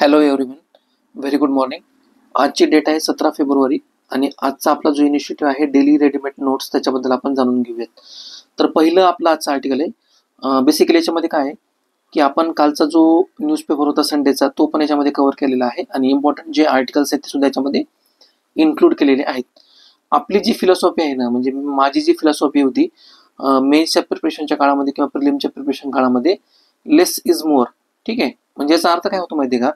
Hello everyone, very good morning. आजची date आहे 17 February आणि आजचा आपला जो इनिशिएटिव्ह आहे डेली रेडीमेड नोट्स, त्याच्याबद्दल आपण जाणून घेऊयात. तर पहिलं आपलं आजचं आर्टिकल आहे. बेसिकली याच्यामध्ये काय आहे की आपण कालचा जो न्यूजपेपर होता संडेचा, तो पण याच्यामध्ये कव्हर केलेला आहे आणि इम्पॉर्टंट जे आर्टिकल्स आहेत ते सुद्धा याच्यामध्ये इन्क्लूड केलेले आहेत. आपली जी फिलॉसॉफी आहे ना, म्हणजे माझी जी फिलॉसॉफी होती मेन्सच्या प्रिपरेशनच्या काळामध्ये किंवा प्रिलिमच्या प्रिपरेशन काळामध्ये, लेस इज मोर. ठीक आहे, म्हणजे याचा अर्थ काय होतो माहिती आहे का?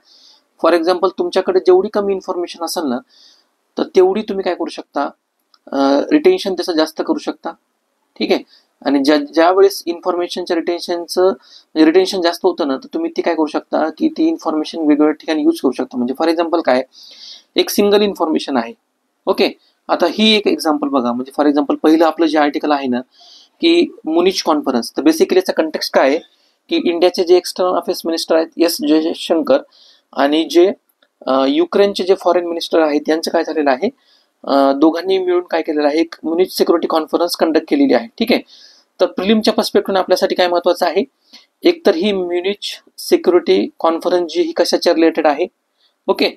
फॉर एक्झाम्पल, तुमच्याकडे जेवढी कमी इन्फॉर्मेशन असेल ना, तर तेवढी तुम्ही काय करू शकता, रिटेन्शन त्याचं जास्त करू शकता. ठीक आहे, आणि ज्या वेळेस इन्फॉर्मेशनच्या रिटेन्शन जास्त होतं ना, तर तुम्ही ती काय करू शकता की ती इन्फॉर्मेशन वेगवेगळ्या ठिकाणी यूज करू शकता. म्हणजे फॉर एक्झाम्पल काय, एक सिंगल इन्फॉर्मेशन आहे. ओके, आता ही एक एक्झाम्पल बघा. म्हणजे फॉर एक्झाम्पल पहिलं आपलं जे आर्टिकल आहे ना की मुनिच कॉन्फरन्स, तर बेसिकली याचा कंटेक्स्ट काय आहे की इंडियाचे जे एक्सटर्नल अफेअर्स मिनिस्टर आहेत एस जयशंकर आणि जे युक्रेनचे जे फॉरेन मिनिस्टर आहेत यांचं काय झालेलं आहे, दोघांनी मिळून काय केलेलं आहे, एक म्युनिच सिक्युरिटी कॉन्फरन्स कंडक्ट केलेली आहे. ठीक आहे, तर प्रिलिमच्या पर्स्पेक्टिव्हने आपल्यासाठी काय महत्वाचं आहे, एक तर ही म्युनिच सिक्युरिटी कॉन्फरन्स जी ही कशाच्या रिलेटेड आहे. ओके,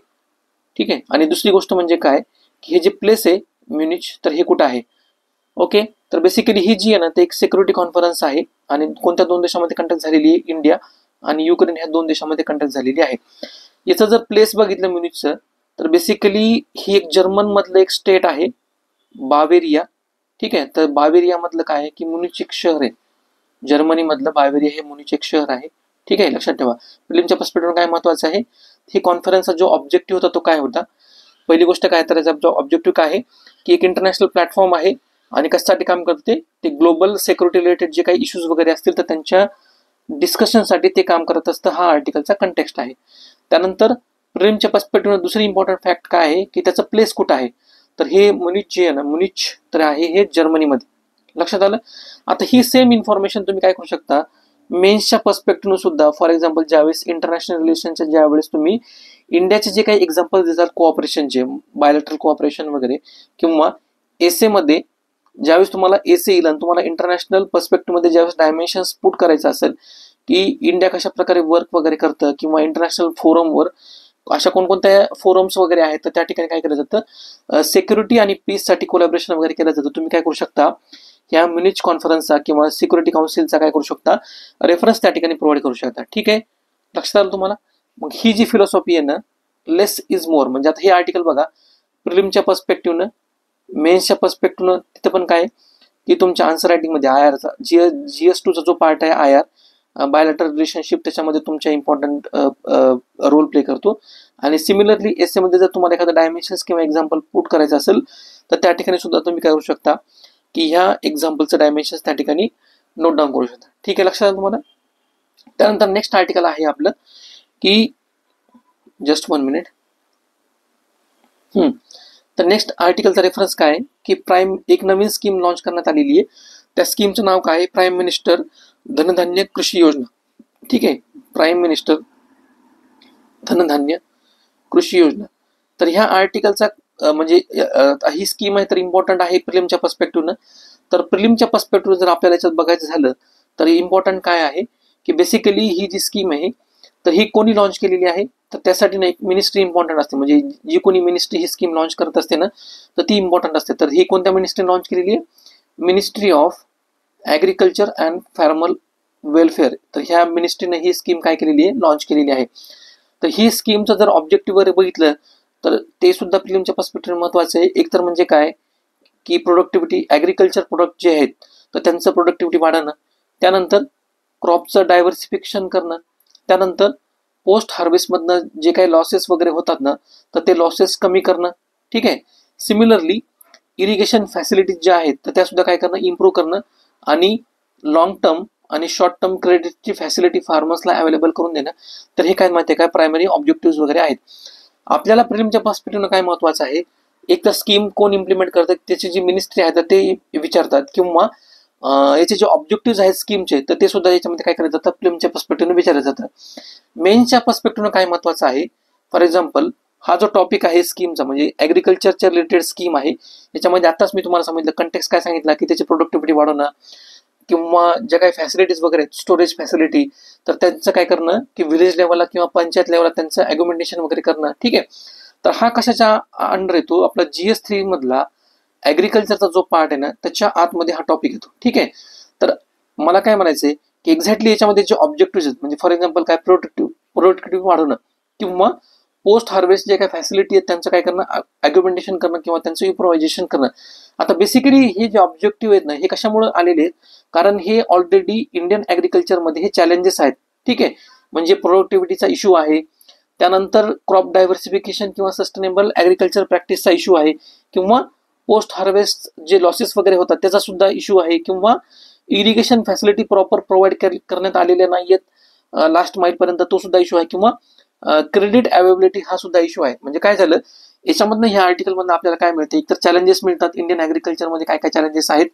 ठीक आहे, आणि दुसरी गोष्ट म्हणजे काय की हे जे प्लेस आहे म्युनिच, तर हे कुठं आहे. ओके, तर बेसिकली ही जी आहे ना, ते एक सिक्युरिटी कॉन्फरन्स आहे आणि कोणत्या दोन देशामध्ये कंडक्ट झालेली आहे, इंडिया आणि युक्रेन ह्या दोन देशामध्ये कंडक्ट झालेली आहे. याचं जर प्लेस बघितलं म्युनिचचं, तर बेसिकली ही एक जर्मन मधलं एक स्टेट आहे, बावेरिया. ठीक आहे, तर बावेरिया मधलं काय आहे की मुनिच एक शहर आहे. जर्मनी मधलं बावेरिया हे मुनिच एक शहर आहे. ठीक आहे, लक्षात ठेवा. फिल्मच्या पर्स्पेक्टिव्ह काय महत्वाचं आहे, ही कॉन्फरन्सचा जो ऑब्जेक्टिव्ह होता तो काय होता. पहिली गोष्ट काय, तर याचा जो ऑब्जेक्टिव्ह काय आहे की एक इंटरनॅशनल प्लॅटफॉर्म आहे आणि कशासाठी काम करते, ते ग्लोबल सिक्युरिटी रिलेटेड जे काही इश्यूज वगैरे असतील तर त्यांच्या डिस्कशनसाठी ते काम करत असतं. हा आर्टिकलचा कंटेक्स्ट आहे. त्यानंतर प्रिलिमच्या पर्स्पेक्टिव्ह दुसरी इम्पॉर्टंट फॅक्ट काय आहे की त्याचं प्लेस कुठं आहे, तर हे मुनिच जे आहे ना, मुनिच तर आहे हे जर्मनीमध्ये. लक्षात आलं. आता ही सेम इन्फॉर्मेशन तुम्ही काय करू शकता मेन्सच्या पर्स्पेक्टिव्ह सुद्धा. फॉर एक्झाम्पल, ज्यावेळेस इंटरनॅशनल रिलेशनच्या ज्यावेळेस तुम्ही इंडियाचे जे काही एक्झाम्पल देतात कोऑपरेशनचे, बायोलॅटरल कोऑपरेशन वगैरे, किंवा एसे मध्ये ज्यावेळेस तुम्हाला एसे येईल आणि तुम्हाला इंटरनॅशनल पर्स्पेक्टिव्ह मध्ये ज्यावेळेस डायमेन्शन्स पुट करायचं असेल की इंडिया कशा प्रकारे वर्क वगैरे करतं किंवा इंटरनॅशनल फोरमवर अशा कोणकोणत्या फोरम्स वगैरे आहेत, तर त्या ठिकाणी काय केलं जातं, सिक्युरिटी आणि पीससाठी कोलॅबरेशन वगैरे केलं जातं. तुम्ही काय करू शकता, या म्युनिच कॉन्फरन्सचा किंवा सिक्युरिटी काउन्सिलचा काय करू शकता, रेफरन्स त्या ठिकाणी प्रोव्हाइड करू शकता. ठीक आहे, लक्षात आलं तुम्हाला. मग ही जी फिलॉसॉफी आहे ना, लेस इज मोर, म्हणजे आता हे आर्टिकल बघा, प्रिलिमच्या पर्स्पेक्टिव्हनं, मेन्सच्या पर्स्पेक्टिव्हनं, तिथं पण काय की तुमच्या आन्सर रायटिंगमध्ये आयआरचा GS2चा जो पार्ट आहे आयआर, बायोलॅटरल रिलेशनशिप, त्याच्यामध्ये तुमच्या इम्पॉर्टंट रोल प्ले करतो. आणि सिमिलरली एस मध्ये जर तुम्हाला एखादा डायमेन्शन्स किंवा एक्झाम्पल पुट करायचं असेल तर त्या ठिकाणी सुद्धा तुम्ही काय करू शकता की ह्या एक्झाम्पलचं डायमेन्शन्स त्या ठिकाणी नोट डाऊन करू शकता. ठीक आहे, लक्षात आलं तुम्हाला. त्यानंतर नेक्स्ट आर्टिकल आहे आपलं की जस्ट 1 मिनिट. तर नेक्स्ट आर्टिकलचा रेफरन्स काय आहे की प्राईम एक नवीन स्कीम लॉन्च करण्यात आलेली आहे. त्या स्कीमचं नाव काय आहे, प्राईम मिनिस्टर धनधान्य कृषी योजना. ठीक आहे, प्राईम मिनिस्टर धनधान्य कृषी योजना. तर ह्या आर्टिकलचा म्हणजे ही स्कीम आहे तर इम्पॉर्टंट आहे प्रिलिमच्या पर्स्पेक्टिव्हनं. तर प्रिलिमच्या पर्स्पेक्टिव्ह जर आपल्याला याच्यात बघायचं झालं तर इम्पॉर्टंट काय आहे की बेसिकली ही जी स्कीम आहे तर ही कोणी लॉन्च केलेली आहे, तर त्यासाठी ना एक मिनिस्ट्री इम्पॉर्टंट असते. म्हणजे जी कोणी मिनिस्ट्री ही स्कीम लॉन्च करत असते ना, तर ती इम्पॉर्टंट असते. तर ही कोणत्या मिनिस्ट्री लॉन्च केलेली आहे, ministry of agriculture and farmer welfare. तर ह्या मिनिस्ट्रीने ही स्कीम काय केलेली आहे, लॉन्च केलेली आहे. तर ही स्कीमचं जर ऑब्जेक्टिव्ह वगैरे बघितलं तर ते सुद्धा प्रिलिमच्या पर्स्पेक्टिव्ह महत्वाचं आहे. एक तर म्हणजे काय की प्रोडक्टिव्हिटी, ॲग्रिकल्चर प्रोडक्ट जे आहेत तर त्यांचं प्रोडक्टिव्हिटी वाढवणं, त्यानंतर क्रॉपचं डायव्हर्सिफिकेशन करणं, त्यानंतर पोस्ट हार्वेस्टमधनं जे काही लॉसेस वगैरे होतात ना, तर ते लॉसेस कमी करणं. ठीक आहे, सिमिलरली इरिगेशन फॅसिलिटीज ज्या आहेत तर त्या सुद्धा काय करणं, इम्प्रूव्ह करणं आणि लॉंग टर्म आणि शॉर्ट टर्म क्रेडिटची फॅसिलिटी फार्मर्सला अवेलेबल करून देणं. तर हे काय माहिती आहे काय, प्रायमरी ऑब्जेक्टिव्ह वगैरे आहेत. आपल्याला प्रिलिमच्या पर्स्पेक्टिव्हनं काय महत्वाचं आहे, एक तर स्कीम कोण इम्प्लिमेंट करतात, त्याची जी मिनिस्ट्री आहे तर ते विचारतात, किंवा याचे जे ऑब्जेक्टिव्ह आहेत स्कीमचे तर ते सुद्धा याच्यामध्ये काय करायचं जातं, प्रिलिमच्या पर्स्पेक्टिव्हनं विचारलं जातं. मेन्सच्या पर्स्पेक्टिव्हनं काय महत्वाचं आहे, फॉर एक्झाम्पल हा जो टॉपिक आहे स्कीमचा म्हणजे ॲग्रिकल्चरच्या रिलेटेड स्कीम आहे, याच्यामध्ये आताच मी तुम्हाला सांगितलं कंटेक्स्ट काय सांगितलं की त्याची प्रोडक्टिव्हिटी वाढवणं, किंवा ज्या काही फॅसिलिटीज वगैरे आहेत, स्टोरेज फॅसिलिटी, तर त्यांचं काय करणं की विलेज लेवलला किंवा पंचायत लेवलला त्यांचं ॲग्युमेंटेशन वगैरे करणं. ठीक आहे. तर हा कशाच्या अंडर येतो, आपला GS3 मधला ॲग्रिकल्चरचा जो पार्ट आहे ना त्याच्या आतमध्ये हा टॉपिक येतो. ठीक आहे. तर मला काय म्हणायचंय की एक्झॅक्टली याच्यामध्ये जे ऑब्जेक्टिव्ह आहेत, म्हणजे फॉर एक्झाम्पल काय प्रोडक्टिव्ह वाढवणं किंवा पोस्ट हार्वेस्ट जे काही फॅसिलिटी आहेत त्यांचं काय करणं, ॲग्युमेंटेशन करणं किंवा त्यांचं इम्प्रोव्हायझेशन करणं. आता बेसिकली हे जे ऑब्जेक्टिव्ह आहेत ना हे कशामुळे आलेले आहेत, कारण हे ऑलरेडी इंडियन ॲग्रिकल्चरमध्ये हे चॅलेंजेस आहेत. ठीक आहे. म्हणजे प्रोडक्टिव्हिटीचा इश्यू आहे, त्यानंतर क्रॉप डायव्हर्सिफिकेशन किंवा सस्टेनेबल ॲग्रिकल्चर प्रॅक्टिसचा इश्यू आहे, किंवा पोस्ट हार्वेस्ट जे लॉसेस वगैरे होतात त्याचा सुद्धा इश्यू आहे, किंवा इरिगेशन फॅसिलिटी प्रॉपर प्रोव्हाइड करण्यात आलेल्या नाहीयेत लास्ट माईल पर्यंत, तो सुद्धा इश्यू आहे, किंवा क्रेडिट अवेलेबिलिटी हा सुद्धा इश्यू आहे. म्हणजे काय झालं याच्यामधनं, ह्या आर्टिकलमधनं आपल्याला काय मिळते, एकतर चॅलेंजेस मिळतात इंडियन ॲग्रिकल्चरमध्ये काय काय चॅलेंजेस आहेत,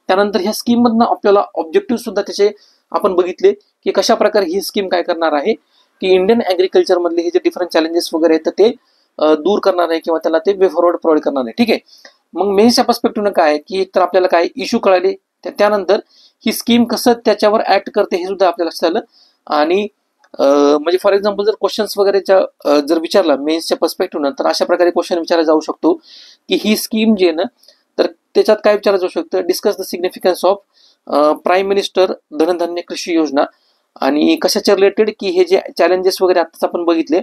त्यानंतर ह्या स्कीममधनं आपल्याला ऑब्जेक्टिव्ह सुद्धा त्याचे आपण बघितले की कशा प्रकारे ही स्कीम काय करणार आहे की इंडियन ॲग्रिकल्चर मधले हे जे डिफरंट चॅलेंजेस वगैरे आहेत तर ते दूर करणार आहे किंवा त्याला ते वे फॉरवर्ड प्रोव्हाइड करणार आहे. ठीक आहे. मग मेन्सच्या पर्स्पेक्टिव्हनं काय की एकतर आपल्याला काय इश्यू कळाले, त्यानंतर ही स्कीम कसं त्याच्यावर ऍक्ट करते हे सुद्धा आपल्याला लक्षात आलं. आणि म्हणजे फॉर एक्झाम्पल जर क्वेश्चन्स वगैरेच्या जर विचारला मेन्सच्या पर्स्पेक्टिव्हनं तर अशा प्रकारे क्वेश्चन विचारला जाऊ शकतो की ही स्कीम जी आहे ना तर त्याच्यात काय विचारलं जाऊ शकतं, discuss the significance of prime minister धनधान्य कृषी योजना, आणि कशाच्या रिलेटेड की हे जे चॅलेंजेस वगैरे आताच आपण बघितले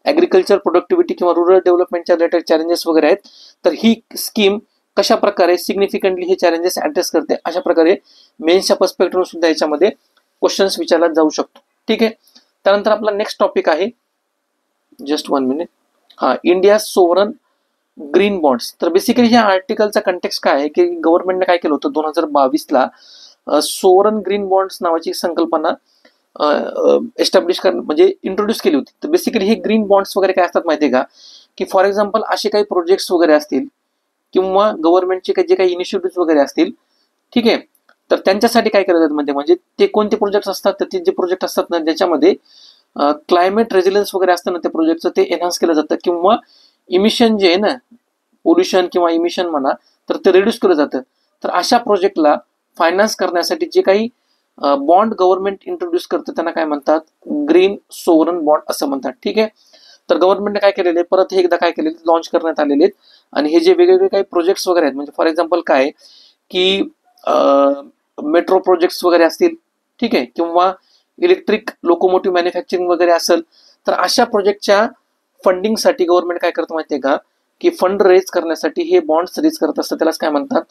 ॲग्रिकल्चर प्रोडक्टिव्हिटी किंवा रुरल डेव्हलपमेंटच्या रिलेटेड चॅलेंजेस वगैरे आहेत, तर ही स्कीम कशा प्रकारे सिग्निफिकंटली हे चॅलेंजेस ऍड्रेस करते, अशा प्रकारे मेन्सच्या पर्स्पेक्टिव्ह सुद्धा याच्यामध्ये क्वेश्चन्स विचारला जाऊ शकतो. ठीक आहे. त्यानंतर आपला नेक्स्ट टॉपिक आहे, just 1 minute, India sovereign green bonds. तर बेसिकली ह्या आर्टिकलचा कंटेक्स्ट काय आहे की गव्हर्नमेंटने काय केलं होतं 2022ला सोवरन ग्रीन बॉन्ड्स नावाची संकल्पना एस्टॅब्लिश म्हणजे इंट्रोड्यूस केली होती. तर बेसिकली हे ग्रीन बॉन्ड्स वगैरे काय असतात माहितीये का, की फॉर एक्झाम्पल असे काही प्रोजेक्ट्स वगैरे असतील किंवा गव्हर्नमेंटचे जे काही इनिशिएटिव्ह वगैरे असतील, ठीक आहे, तर त्यांच्यासाठी काय केलं जातं म्हणजे ते कोणते प्रोजेक्ट असतात, तर ते जे प्रोजेक्ट असतात ना ज्याच्यामध्ये क्लायमेट रेझिलियन्स वगैरे असतं ना त्या प्रोजेक्टचं ते एनहान्स केलं जातं, किंवा इमिशन जे आहे ना पोल्युशन किंवा इमिशन म्हणा तर ते रिड्यूस केलं जातं. तर अशा प्रोजेक्टला फायनान्स करण्यासाठी जे काही बॉन्ड गव्हर्नमेंट इंट्रोड्यूस करतं त्यांना काय म्हणतात, ग्रीन सोवरन बॉन्ड असं म्हणतात. ठीक आहे. तर गव्हर्नमेंटने काय केलेले परत हे एकदा काय केलेले लॉन्च करण्यात आलेले आहेत, आणि हे जे वेगवेगळे काही प्रोजेक्ट्स वगैरे आहेत म्हणजे फॉर एक्झाम्पल काय की मेट्रो प्रोजेक्ट्स वगैरे असतील, ठीक आहे, किंवा इलेक्ट्रिक लोकोमोटिव्ह मॅन्युफॅक्चरिंग वगैरे असेल, तर अशा प्रोजेक्टच्या फंडिंगसाठी गव्हर्नमेंट काय करतं माहितीये का की फंड रेज करण्यासाठी हे बॉन्ड्स रेज करत असतं, त्यालाच काय म्हणतात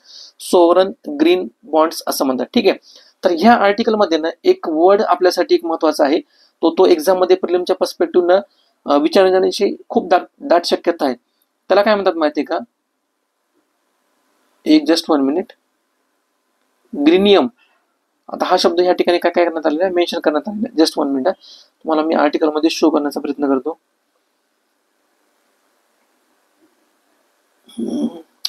सोवरन ग्रीन बॉन्ड्स असं म्हणतात. ठीक आहे. तर ह्या आर्टिकलमध्ये ना एक वर्ड आपल्यासाठी एक महत्वाचा आहे, तो एक्झाम मध्ये प्रिलिमच्या पर्स्पेक्टिव्हनं विचारले जाण्याची खूप दाट शक्यता आहे. त्याला काय म्हणतात माहितीये का, एक जस्ट 1 मिनिट, ग्रीनियम. आता हा शब्द या ठिकाणी काय काय करण्यात आलेला आहे, मेन्शन करण्यात आलेला आहे. जस्ट 1 मिनिट तुम्हाला मी आर्टिकल मध्ये शो करण्याचा प्रयत्न करतो.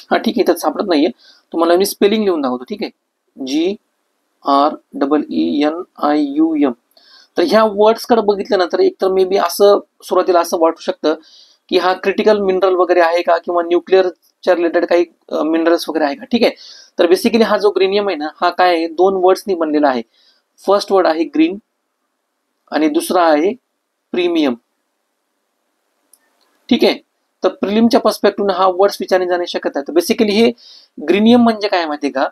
हा ठीक आहे, त्यात सापडत नाहीये, तुम्हाला मी स्पेलिंग लिहून दाखवतो. ठीक आहे, GREENIUM. तर ह्या वर्ड्स कडे बघितल्यानंतर एकतर मे बी असं सुरुवातीला असं वाटू शकतं की हा क्रिटिकल मिनरल वगैरे आहे का किंवा न्यूक्लिअरच्या रिलेटेड काही मिनरल्स वगैरे आहे का. ठीक आहे. तर बेसिकली हा जो ग्रीनियम आहे ना हा काय आहे, 2 वर्ड्सनी बनलेला आहे. फर्स्ट वर्ड आहे ग्रीन आणि दुसरा आहे प्रीमियम. ठीक आहे. तर प्रिलिमच्या पर्स्पेक्टिव्हनं हा वर्ड्स विचारले जाण्याची शक्यता आहे. तर बेसिकली हे ग्रीनियम म्हणजे काय माहिती का,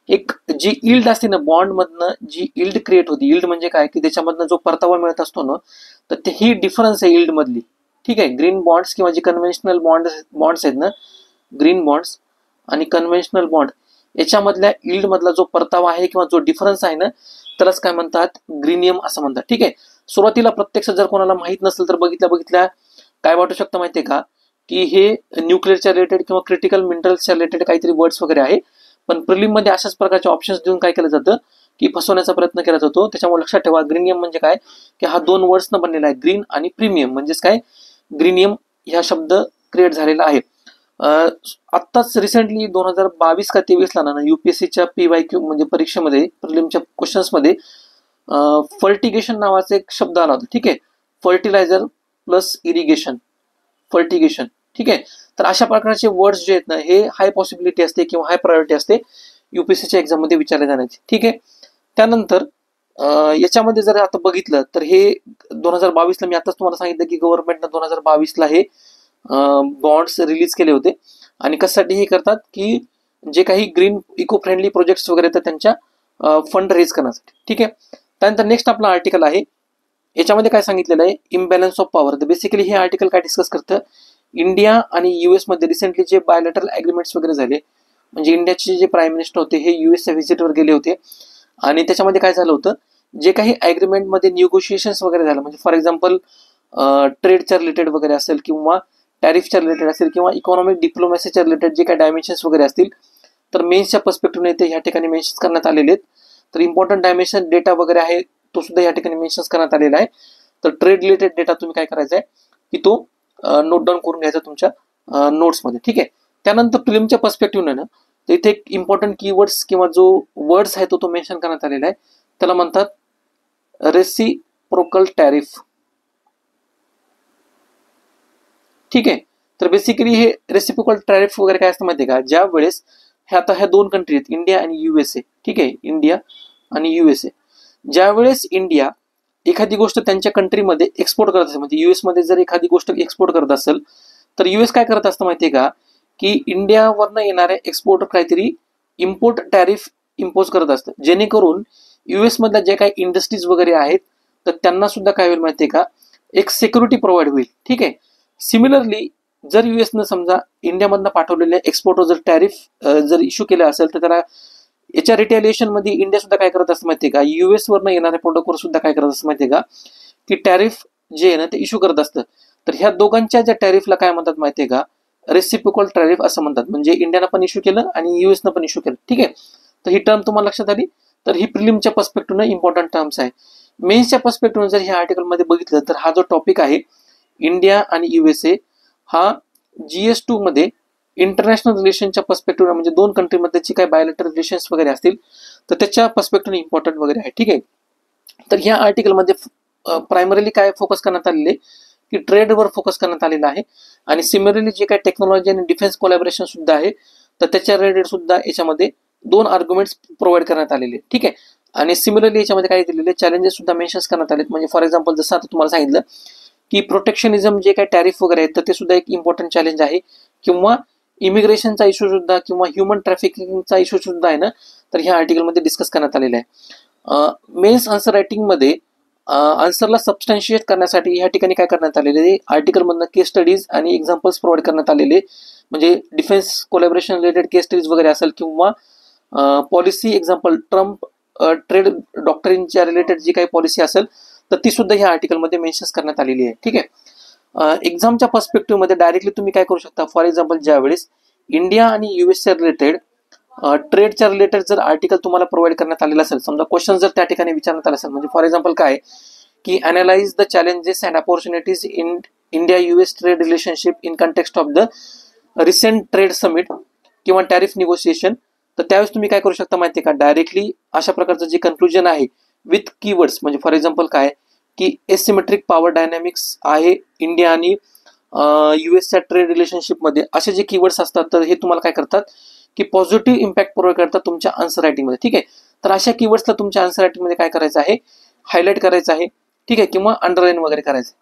एक जी इल्ड असते ना बॉन्ड मधनं जी इल्ड क्रिएट होती, इल्ड म्हणजे काय की त्याच्यामधनं जो परतावा मिळत असतो ना तर ते ही डिफरन्स आहे इल्ड मधली. ठीक आहे. ग्रीन बॉन्ड्स किंवा जे कन्व्हेन्शनल बॉन्ड्स आहेत ना, ग्रीन बॉन्ड्स आणि कन्व्हेन्शनल बॉन्ड याच्यामधल्या इल्ड मधला जो परतावा आहे किंवा जो डिफरन्स आहे ना त्यालाच काय म्हणतात, ग्रीनियम असं म्हणतात. ठीक आहे. सुरुवातीला प्रत्यक्ष जर कोणाला माहित नसेल तर बघितल्या काय वाटू शकतं माहितीये का की हे न्यूक्लिअरच्या रिलेटेड किंवा क्रिटिकल मिनरल्सच्या रिलेटेड काहीतरी वर्ड्स वगैरे आहे, पण प्रिलिम मध्ये अशाच प्रकारचे ऑप्शन्स देऊन काय केलं जातं की फसवण्याचा प्रयत्न केला जातो. त्याच्यामुळे लक्षात ठेवा ग्रीनियम म्हणजे काय की हा 2 वर्ड्सनं बनलेला आहे, ग्रीन आणि प्रीमियम. म्हणजेच काय, ग्रीनियम ह्या शब्द क्रिएट झालेला आहे. आत्ताच रिसेंटली 2022 का 23ला ना UPSCच्या PYQ म्हणजे परीक्षेमध्ये प्रिलिमच्या क्वेश्चन्समध्ये फर्टिगेशन नावाचा एक शब्द आला होता. ठीक आहे, फर्टिलायझर प्लस इरिगेशन, फर्टिगेशन. ठीक आहे. तर अशा प्रकारचे वर्ड्स जे आहेत ना हे हाय पॉसिबिलिटी असते किंवा हाय प्रायोरिटी असते UPSCच्या एक्झाम मध्ये विचारले जाण्याची. ठीक आहे. त्यानंतर याच्यामध्ये जर आता बघितलं तर हे 2022ला मी आताच तुम्हाला सांगितलं की गव्हर्नमेंटनं 2022ला हे बॉन्ड्स रिलीज केले होते. आणि कशासाठी हे करतात की जे काही ग्रीन इको फ्रेंडली प्रोजेक्ट्स वगैरे तर त्यांच्या फंड रेज करण्यासाठी. ठीक आहे. त्यानंतर नेक्स्ट आपला आर्टिकल आहे, याच्यामध्ये काय सांगितलेलं आहे, इम्बॅलन्स ऑफ पॉवर. तर बेसिकली हे आर्टिकल काय डिस्कस करतं, इंडिया आणि US मध्ये रिसेंटली जे बायोलॅटरल ॲग्रीमेंट्स वगैरे झाले, म्हणजे इंडियाचे जे प्राईम मिनिस्टर होते हे US व्हिजिटवर गेले होते आणि त्याच्यामध्ये काय झालं होतं, जे काही ॲग्रीमेंटमध्ये निगोशिएशन्स वगैरे झालं, म्हणजे फॉर एक्झाम्पल ट्रेडच्या रिलेटेड वगैरे असेल किंवा टॅरिफच्या रिलेटेड असेल किंवा इकॉनॉमिक डिप्लोमॅसीच्या रिलेटेड जे काही डायमेन्शन्स वगैरे असतील, तर मेन्सच्या पर्स्पेक्टिव्हने ते ह्या ठिकाणी मेन्शन करण्यात आलेले आहेत. तर इम्पॉर्टंट डायमेन्शन डेटा वगैरे आहे तो सुद्धा या ठिकाणी मेन्शन करण्यात आलेला आहे. तर ट्रेड रिलेटेड डेटा तुम्ही काय करायचा आहे की तो नोट डाऊन करून घ्यायचा तुमच्या नोट्समध्ये. ठीक आहे. त्यानंतर प्रिलिमच्या पर्स्पेक्टिव्हने ना, तर इथे एक इम्पॉर्टंट कीवर्ड्स किंवा जो वर्ड्स आहे तो मेन्शन करण्यात आलेला आहे, त्याला म्हणतात रेसिप्रोकल टॅरिफ. ठीक आहे. तर बेसिकली हे रेसिप्रोकल टॅरिफ वगैरे काय असतं माहिती आहे का, ज्या वेळेस ह्या दोन कंट्री आहेत, इंडिया आणि USA. ठीक आहे, इंडिया आणि USA. ज्या वेळेस इंडिया एखादी गोष्ट त्यांच्या कंट्रीमध्ये एक्सपोर्ट करत असेल, म्हणजे US मध्ये जर एखादी गोष्ट एक्सपोर्ट करत असेल, तर US काय करत असतं माहितीये का, की इंडियावरनं येणाऱ्या एक्सपोर्ट काहीतरी इम्पोर्ट टॅरिफ इम्पोज करत असतं, जेणेकरून US मधल्या जे काही इंडस्ट्रीज वगैरे आहेत तर त्यांना सुद्धा काय होईल माहितीये का, एक सिक्युरिटी प्रोव्हाइड होईल. ठीक आहे. सिमिलरली जर USनं समजा इंडियामधनं पाठवलेल्या एक्सपोर्टवर जर टॅरिफ जर इश्यू केलं असेल, तर त्याला याच्या रिटेलिएशन मध्ये इंडिया सुद्धा काय करत असतं माहितीये का, US वरनं येणाऱ्या प्रोडक्टवर सुद्धा काय करत असतं माहितीये का, की टॅरिफ जे आहे ना ते इश्यू करत असतं. तर ह्या दोघांच्या ज्या टॅरिफला काय म्हणतात माहितीये का, रेसिप्रोकल टॅरिफ असं म्हणतात. म्हणजे इंडियानं पण इश्यू केलं आणि USनं पण इश्यू केलं. ठीक आहे. तर ही टर्म तुम्हाला लक्षात आली. तर ही प्रिलिमच्या पर्स्पेक्टिव्हनं इम्पॉर्टंट टर्म्स आहे. मेन्सच्या पर्स्पेक्टिव्हनं जर ह्या आर्टिकलमध्ये बघितलं तर हा जो टॉपिक आहे इंडिया आणि USA हा GS2 मध्ये इंटरनॅशनल रिलेशनच्या पर्स्पेक्टिव्ह, म्हणजे दोन कंट्रीमध्ये जे काही बायोलॅटरल रिलेशन्स वगैरे असतील तर त्याच्या पर्स्पेक्टिव्ह इम्पॉर्टंट वगैरे आहे. ठीक आहे. तर ह्या आर्टिकलमध्ये प्रायमरीली काय फोकस करण्यात आलेले की ट्रेडवर फोकस करण्यात आलेला आहे. आणि सिमिलरली जे काही टेक्नॉलॉजी आणि डिफेन्स कोलॅबोरेशन सुद्धा आहे तर त्याच्या रिलेटेड सुद्धा याच्यामध्ये 2 आर्ग्युमेंट्स प्रोव्हाइड करण्यात आलेले. ठीक आहे. आणि सिमिलरली याच्यामध्ये काय दिलेले चॅलेंजेस सुद्धा मेन्शन करण्यात आलेत. म्हणजे फॉर एक्झाम्पल जसं आता तुम्हाला सांगितलं की प्रोटेक्शनिझम जे काही टॅरिफ वगैरे आहेत तर ते सुद्धा एक इम्पॉर्टंट चॅलेंज आहे, किंवा इमिग्रेशनचा इश्यू सुद्धा किंवा ह्युमन ट्रॅफिकिंगचा इश्यू सुद्धा आहे ना, तर ह्या आर्टिकलमध्ये डिस्कस करण्यात आलेला आहे. मेन्स आन्सर रायटिंगमध्ये आन्सरला सबस्टॅन्शिएट करण्यासाठी ह्या ठिकाणी काय करण्यात आलेले, आर्टिकलमधनं केस स्टडीज आणि एक्झाम्पल्स प्रोव्हाइड करण्यात आलेले. म्हणजे defence collaboration related case studies वगैरे असेल किंवा पॉलिसी एक्झाम्पल ट्रम्प ट्रेड डॉक्टरीनच्या रिलेटेड जी काही पॉलिसी असेल तर ती सुद्धा ह्या आर्टिकलमध्ये मेन्शन करण्यात आलेली आहे. ठीक आहे. एक्झामच्या पर्स्पेक्टिव्हमध्ये डायरेक्टली तुम्ही काय करू शकता, फॉर एक्झाम्पल ज्या वेळेस इंडिया आणि USच्या रिलेटेड ट्रेडच्या रिलेटेड जर आर्टिकल तुम्हाला प्रोव्हाइड करण्यात आलेला असेल, समजा क्वेश्चन जर त्या ठिकाणी विचारण्यात आला असेल, म्हणजे फॉर एक्झाम्पल काय की analyse the challenges and opportunities in India US trade relationship in context of the recent trade summit किंवा टॅरिफ निगोशिएशन, तर त्यावेळेस तुम्ही काय करू शकता माहिती आहे का, डायरेक्टली अशा प्रकारचं जे कन्क्लुजन आहे विथ कीवर्ड्स, म्हणजे फॉर एक्झाम्पल काय की एसिमेट्रिक पॉवर डायनॅमिक्स आहे इंडिया आणि USच्या ट्रेड रिलेशनशिपमध्ये, असे जे कीवर्ड्स असतात तर हे तुम्हाला काय करतात की पॉझिटिव्ह इम्पॅक्ट प्रोव्हाइड करतात तुमच्या आन्सर रायटिंगमध्ये. ठीक आहे. तर अशा कीवर्ड्सला तुमच्या आन्सर रायटिंगमध्ये काय करायचं आहे, हायलाइट करायचं आहे. ठीक आहे. किंवा अंडरलाईन वगैरे करायचं.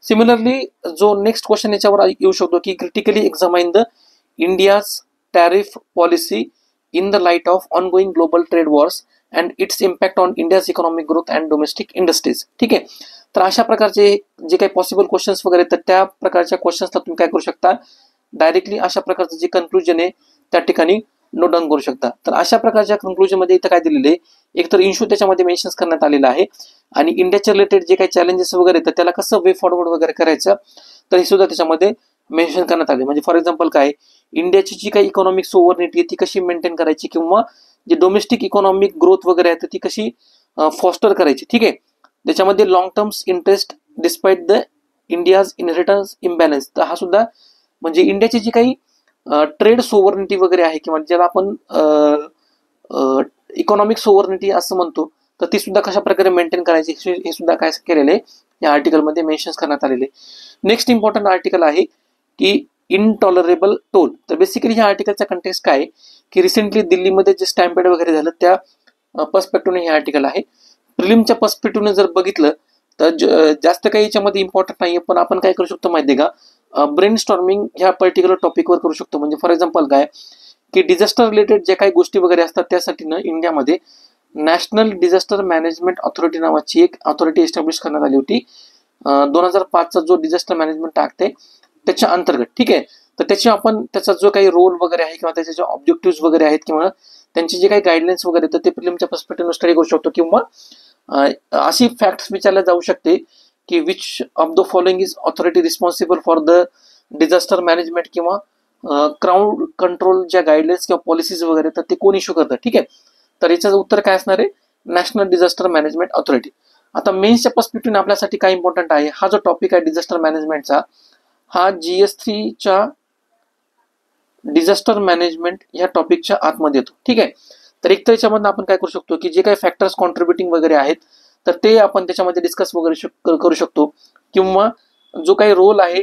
सिमिलरली जो नेक्स्ट क्वेश्चन याच्यावर येऊ शकतो की critically examine the India's tariff policy in the light of ongoing global trade wars and its impact on India's economic growth and domestic industries. ठीक आहे. तर अशा प्रकारचे जे काही पॉसिबल क्वेश्चन्स वगैरे तर त्या प्रकारच्या क्वेश्चन्सला तुम्ही काय करू शकता, डायरेक्टली अशा प्रकारचं जे कन्क्लुजन आहे त्या ठिकाणी नोट डाऊन करू शकता. तर अशा प्रकारच्या कन्क्लुजनमध्ये इथं काय दिलेले, एक तर इश्यू त्याच्यामध्ये मेन्शन करण्यात आलेला आहे आणि इंडियाच्या रिलेटेड जे काही चॅलेंजेस वगैरे तर त्याला कसं वे फॉरवर्ड वगैरे करायचं तर हे सुद्धा त्याच्यामध्ये मेन्शन करण्यात आले. म्हणजे फॉर एक्झाम्पल काय, इंडियाची जी काही इकॉनॉमिक सोव्हर्निटी ती कशी मेंटेन करायची किंवा जे डोमेस्टिक इकॉनॉमिक ग्रोथ वगैरे आहे तर ती कशी फॉस्टर करायची. ठीक आहे. त्याच्यामध्ये long terms interest despite the India's inheritance imbalance, तर हा सुद्धा म्हणजे इंडियाची जी काही ट्रेड सोव्हर्निटी वगैरे आहे किंवा ज्याला आपण इकॉनॉमिक सोव्हर्निटी असं म्हणतो तर ती सुद्धा कशा प्रकारे मेंटेन करायची हे सुद्धा काय केलेले या आर्टिकलमध्ये मेन्शन करण्यात आलेले. नेक्स्ट इम्पॉर्टंट आर्टिकल आहे की इनटॉलरेबल टोल. तर बेसिकली ह्या आर्टिकलचा कंटेक्स्ट काय की रिसेंटली दिल्लीमध्ये जे स्टॅम्पेड वगैरे झालं त्या पर्स्पेक्टिव्हने हे आर्टिकल आहे. प्रिलिमच्या पर्स्पेक्टिव्हने जर बघितलं तर जास्त काही याच्यामध्ये इम्पॉर्टंट नाहीये, पण आपण काय करू शकतो माहिती आहे का, ब्रेन स्टॉर्मिंग ह्या पर्टिक्युलर टॉपिकवर करू शकतो. म्हणजे फॉर एक्झाम्पल काय की डिझास्टर रिलेटेड जे काही गोष्टी वगैरे असतात त्यासाठी ना इंडियामध्ये नॅशनल डिझास्टर मॅनेजमेंट ऑथॉरिटी नावाची एक ऑथॉरिटी एस्टॅब्लिश करण्यात आली होती 2005चा जो डिझास्टर मॅनेजमेंट ऍक्ट आहे त्याच्या अंतर्गत. ठीक आहे, तर त्याचा जो काही रोल वगैरे आहे किंवा त्याचे जे ऑब्जेक्टिव्ह वगैरे आहेत किंवा त्यांचे जे काही गाईडलाईन्स वगैरे तर ते प्रिलिमच्या पर्स्पेक्टिव्हने स्टडी करू शकतो. किंवा अशी फॅक्ट्स विचारल्या जाऊ शकते की which of the following is authority responsible for the disaster management किंवा क्राऊड कंट्रोल ज्या गाईडलाईन्स किंवा पॉलिसीज वगैरे तर ते कोण इश्यू करतं. ठीक आहे, तर याचं उत्तर काय असणार आहे, नॅशनल डिझास्टर मॅनेजमेंट ऑथॉरिटी. आता मेन्सच्या पर्स्पेक्टिव्हने आपल्यासाठी काय इम्पॉर्टंट आहे, हा जो टॉपिक आहे डिझास्टर मॅनेजमेंटचा हा GS3च्या डिझास्टर मॅनेजमेंट ह्या टॉपिकच्या आतमध्ये येतो. ठीक आहे, तर एक तर याच्यामधून आपण काय करू शकतो की जे काही फॅक्टर्स कॉन्ट्रीब्युटिंग वगैरे आहेत तर ते आपण त्याच्यामध्ये डिस्कस वगैरे करू शकतो. किंवा जो काही रोल आहे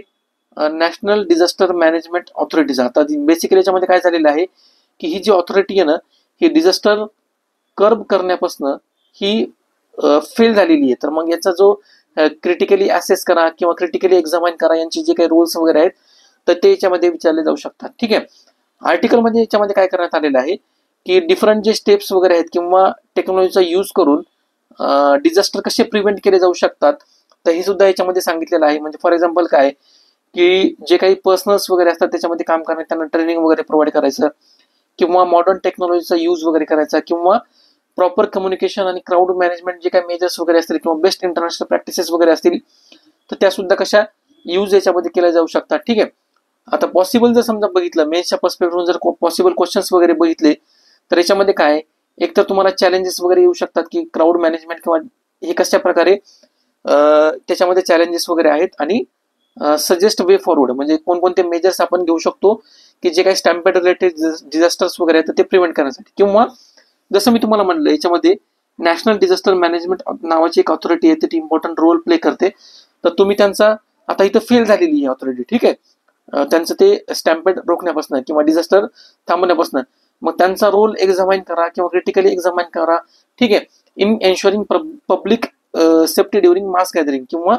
नॅशनल डिझास्टर मॅनेजमेंट ऑथॉरिटीचा, आता बेसिकली याच्यामध्ये काय झालेलं आहे की ही जी ऑथॉरिटी आहे ना ही डिझास्टर कर्ब करण्यापासून ही फेल झालेली आहे. तर मग याचा जो क्रिटिकली असेस करा किंवा क्रिटिकली एक्झामाइन करा यांची जे काही रोल्स वगैरे आहेत तर ते याच्यामध्ये विचारले जाऊ शकतात. ठीक आहे, आर्टिकलमध्ये याच्यामध्ये काय करण्यात आलेलं आहे की डिफरंट जे स्टेप्स वगैरे आहेत किंवा टेक्नॉलॉजीचा यूज करून डिझास्टर कसे प्रिव्हेंट केले जाऊ शकतात तर हे सुद्धा याच्यामध्ये सांगितलेलं आहे. म्हणजे फॉर एक्झाम्पल काय की जे काही पर्सनल्स वगैरे असतात त्याच्यामध्ये काम करण्यात त्यांना ट्रेनिंग वगैरे प्रोव्हाइड करायचं किंवा मॉडर्न टेक्नॉलॉजीचा यूज वगैरे करायचा किंवा प्रॉपर कम्युनिकेशन आणि क्राऊड मॅनेजमेंट जे काही मेजर्स वगैरे असतील किंवा बेस्ट इंटरनॅशनल प्रॅक्टिसेस वगैरे असतील तर त्या सुद्धा कशा यूज याच्यामध्ये केल्या जाऊ शकतात. ठीक आहे, आता पॉसिबल जर समजा बघितलं मेन्सच्या पर्स्पेक्टिव्हून जर पॉसिबल क्वेश्चन्स वगैरे बघितले तर याच्यामध्ये काय एक तर तुम्हाला चॅलेंजेस वगैरे येऊ शकतात की क्राऊड मॅनेजमेंट किंवा हे कशा प्रकारे त्याच्यामध्ये चॅलेंजेस वगैरे आहेत आणि सजेस्ट वे फॉरवर्ड म्हणजे कोणकोणते मेजर्स आपण घेऊ शकतो की जे काही स्टॅम्पेड रिलेटेड डिझास्टर्स वगैरे आहेत ते प्रिव्हेंट करण्यासाठी. किंवा जसं मी तुम्हाला म्हणलं याच्यामध्ये नॅशनल डिझास्टर मॅनेजमेंट नावाची एक ऑथॉरिटी आहे ती इम्पॉर्टंट रोल प्ले करते. तर तुम्ही त्यांचा आता इथं फेल झालेली ही ऑथॉरिटी. ठीक आहे, त्यांचं ते स्टॅम्पेड रोखण्यापासून किंवा डिझास्टर थांबवण्यापासून मग त्यांचा रोल एक्झामाइन करा किंवा क्रिटिकली एक्झामाइन करा. ठीक आहे, in ensuring public safety during mass gathering किंवा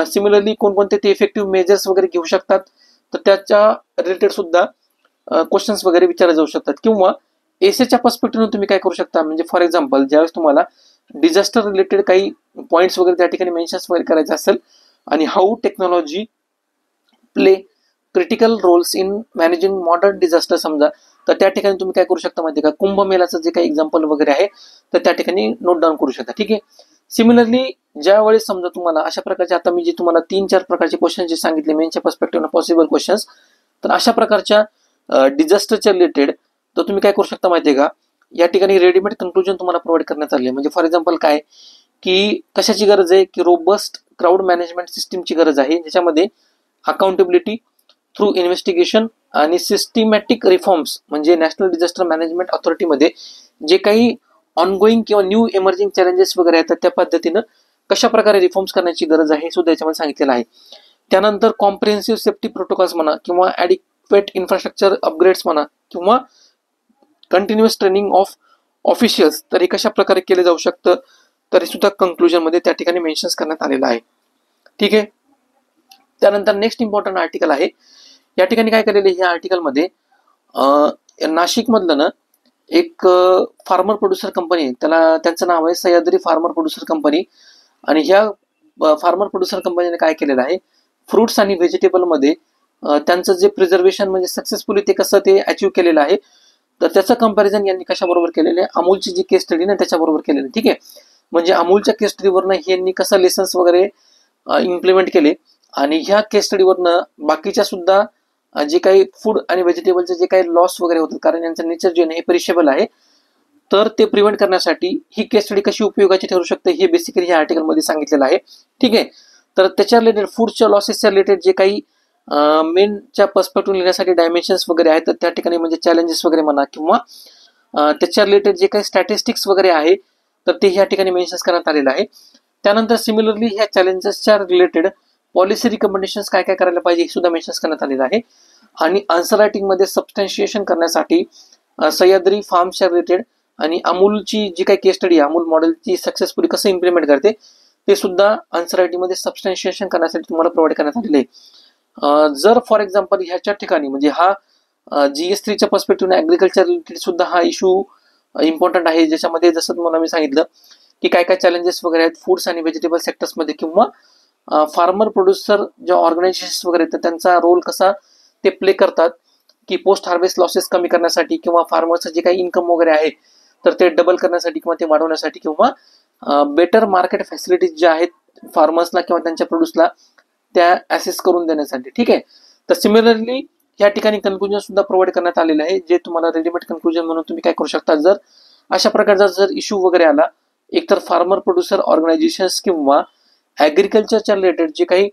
सिमिलरली कोणकोणते ते इफेक्टिव्ह मेजर्स वगैरे घेऊ शकतात तर त्याच्या रिलेटेड सुद्धा क्वेश्चन्स वगैरे विचारले जाऊ शकतात. किंवा एसेच्या पर्स्पेक्टिव्हने तुम्ही काय करू शकता म्हणजे फॉर एक्झाम्पल ज्यावेळेस तुम्हाला डिझास्टर रिलेटेड काही पॉईंट्स वगैरे त्या ठिकाणी मेन्शन्स वगैरे करायचे असेल आणि how technology play critical roles in managing modern disaster समजा तर त्या ठिकाणी तुम्ही काय करू शकता माहिती का, कुंभमेळ्याचं जे काही एक्झाम्पल वगैरे आहे तर त्या ठिकाणी नोट डाऊन करू शकता. ठीक आहे, सिमिलरली ज्या वेळेस समजा तुम्हाला अशा प्रकारचे आता मी जे तुम्हाला 3-4 प्रकारचे क्वेश्चन जे सांगितले मेनच्या पर्स्पेक्टिव्हने पॉसिबल क्वेश्चन्स तर अशा प्रकारच्या डिझास्टरच्या रिलेटेड तर तुम्ही काय करू शकता माहिती आहे का, या ठिकाणी रेडीमेड कन्क्लुजन तुम्हाला प्रोव्हाइड करण्यात आले. म्हणजे फॉर एक्झाम्पल काय की कशाची गरज आहे की रोबस्ट क्राऊड मॅनेजमेंट सिस्टीमची गरज आहे ज्याच्यामध्ये अकाउंटेबिलिटी थ्रू इन्व्हेस्टिगेशन आणि सिस्टमॅटिक रिफॉर्म्स म्हणजे नॅशनल डिझास्टर मॅनेजमेंट ऑथॉरिटीमध्ये जे काही ऑनगोईंग किंवा न्यू इमर्जिंग चॅलेंजेस वगैरे आहेत त्या पद्धतीनं कशा प्रकारे रिफॉर्म्स करण्याची गरज आहे हे सुद्धा याच्यामध्ये सांगितलेलं आहे. त्यानंतर कॉम्प्रिहेन्सिव्ह सेफ्टी प्रोटोकॉल्स म्हणा किंवा ॲडिक्वेट इन्फ्रास्ट्रक्चर अपग्रेड्स म्हणा किंवा कंटिन्युअस ट्रेनिंग ऑफ ऑफिशियल्स तर हे कशा प्रकारे केले जाऊ शकतं तर हे सुद्धा कंक्लुजनमध्ये त्या ठिकाणी मेन्शन्स करण्यात आलेलं आहे. ठीक आहे, त्यानंतर नेक्स्ट इम्पॉर्टंट आर्टिकल आहे. या ठिकाणी काय केलेलं आहे या आर्टिकलमध्ये नाशिक मधलं ना एक फार्मर प्रोड्युसर कंपनी त्यांचं नाव आहे सह्याद्री फार्मर प्रोड्युसर कंपनी आणि ह्या फार्मर प्रोड्युसर कंपनीने काय केलेलं आहे फ्रुट्स आणि व्हेजिटेबल मध्ये त्यांचं जे प्रिझर्वेशन म्हणजे सक्सेसफुली ते कसं ते अचीव्ह केलेलं आहे तर त्याचं कंपॅरिझन यांनी कशाबरोबर केलेलं आहे अमूलची जी केस स्टडी ना त्याच्याबरोबर केलेलं आहे. ठीक आहे, म्हणजे अमूलच्या केस स्टडीवरनं यांनी कसं लेसन्स वगैरे इम्प्लिमेंट केले आणि ह्या केस स्टडीवरनं बाकीच्या सुद्धा जे काही फूड आणि व्हेजिटेबलचे जे काही लॉस वगैरे होतात कारण यांचं नेचर जे आहे हे पेरिशेबल आहे तर ते प्रिव्हेंट करण्यासाठी ही केस स्टडी कशी उपयोगाची ठरू शकते हे बेसिकली ह्या आर्टिकलमध्ये सांगितलेलं आहे. ठीक आहे, तर त्याच्या रिलेटेड फूडच्या लॉसेसच्या रिलेटेड जे काही मेनच्या पर्स्पेक्टिव्ह लिहिण्यासाठी डायमेन्शन्स वगैरे आहेत तर त्या ठिकाणी म्हणजे चॅलेंजेस वगैरे म्हणा किंवा त्याच्या रिलेटेड जे काही स्टॅटिस्टिक्स वगैरे आहे तर ते ह्या ठिकाणी मेन्शन्स करण्यात आलेलं आहे. त्यानंतर सिमिलरली ह्या चॅलेंजेसच्या रिलेटेड पॉलिसी रिकमेंडेशन्स काय काय करायला पाहिजे हे सुद्धा मेन्शन्स करण्यात आलेलं आहे. आणि आन्सर रायटिंग मध्ये सबस्टॅन्शिएशन करण्यासाठी सह्याद्री फार्म्सच्या रिलेटेड आणि अमूलची जी काही केस स्टडी आहे, अमूल मॉडेलची सक्सेसफुली कसं इम्प्लिमेंट करते ते सुद्धा आन्सर रायटिंगमध्ये सबस्टॅन्शिएशन करण्यासाठी तुम्हाला प्रोव्हाइड करण्यात आलेले आहे. जर फॉर एक्झाम्पल ह्याच्या ठिकाणी म्हणजे हा GS3च्या पर्स्पेक्टिव्हने ऍग्रिकल्चर रिलेटेड सुद्धा हा इश्यू इम्पॉर्टंट आहे, ज्याच्यामध्ये जसं तुम्हाला मी सांगितलं की काय काय चॅलेंजेस वगैरे आहेत फूड्स आणि व्हेजिटेबल सेक्टर्समध्ये, किंवा फार्मर प्रोड्युसर ज्या ऑर्गनायझेशन वगैरे तर त्यांचा रोल कसा ते प्ले करतात की पोस्ट हार्वेस्ट लॉसेस कमी करण्यासाठी, किंवा फार्मरचं जे काही इन्कम वगैरे आहे तर ते डबल करण्यासाठी किंवा ते वाढवण्यासाठी, किंवा बेटर मार्केट फॅसिलिटीज ज्या आहेत फार्मर्सला किंवा त्यांच्या प्रोड्यूसला त्या ऍसेस करून देण्यासाठी. ठीक आहे. तर सिमिलरली या ठिकाणी कन्क्लुजन सुद्धा प्रोव्हाइड करण्यात आलेलं आहे, जे तुम्हाला रेडीमेड कन्क्लुजन म्हणून तुम्ही काय करू शकता, जर अशा प्रकारचा जर इश्यू वगैरे आला एकतर फार्मर प्रोड्युसर ऑर्गनायझेशन्स किंवा ऍग्रिकल्चरच्या रिलेटेड जे काही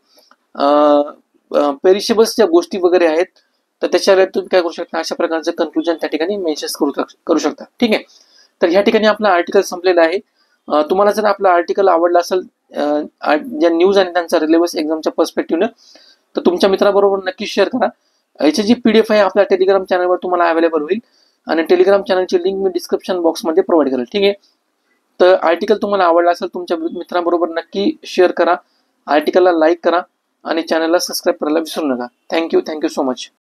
पेरिशेबल्सच्या गोष्टी वगैरे आहेत तर त्याच्या रिलेटेड तुम्ही काय करू शकता, अशा प्रकारचं कन्क्लुजन त्या ठिकाणी मेन्शन करू शकता. ठीक आहे. तर ह्या ठिकाणी आपलं आर्टिकल संपलेलं आहे. तुम्हाला जर आपलं आर्टिकल आवडलं असेल ज्या न्यूज आणि त्यांचा रिलेव्हन्स एक्झामच्या पर्स्पेक्टिव्हनं, तर तुमच्या मित्राबरोबर नक्की शेअर करा. याची जी PDF आहे आपल्या टेलिग्राम चॅनलवर तुम्हाला अवेलेबल होईल आणि टेलिग्राम चॅनलची लिंक मी डिस्क्रिप्शन बॉक्समध्ये प्रोव्हाइड करेल. ठीक आहे. तर आर्टिकल तुम्हाला आवडला असेल तुमच्या मित्रांबरोबर नक्की शेअर करा, आर्टिकलला लाईक करा आणि चॅनलला सबस्क्राईब करायला विसरू नका. Thank you so much.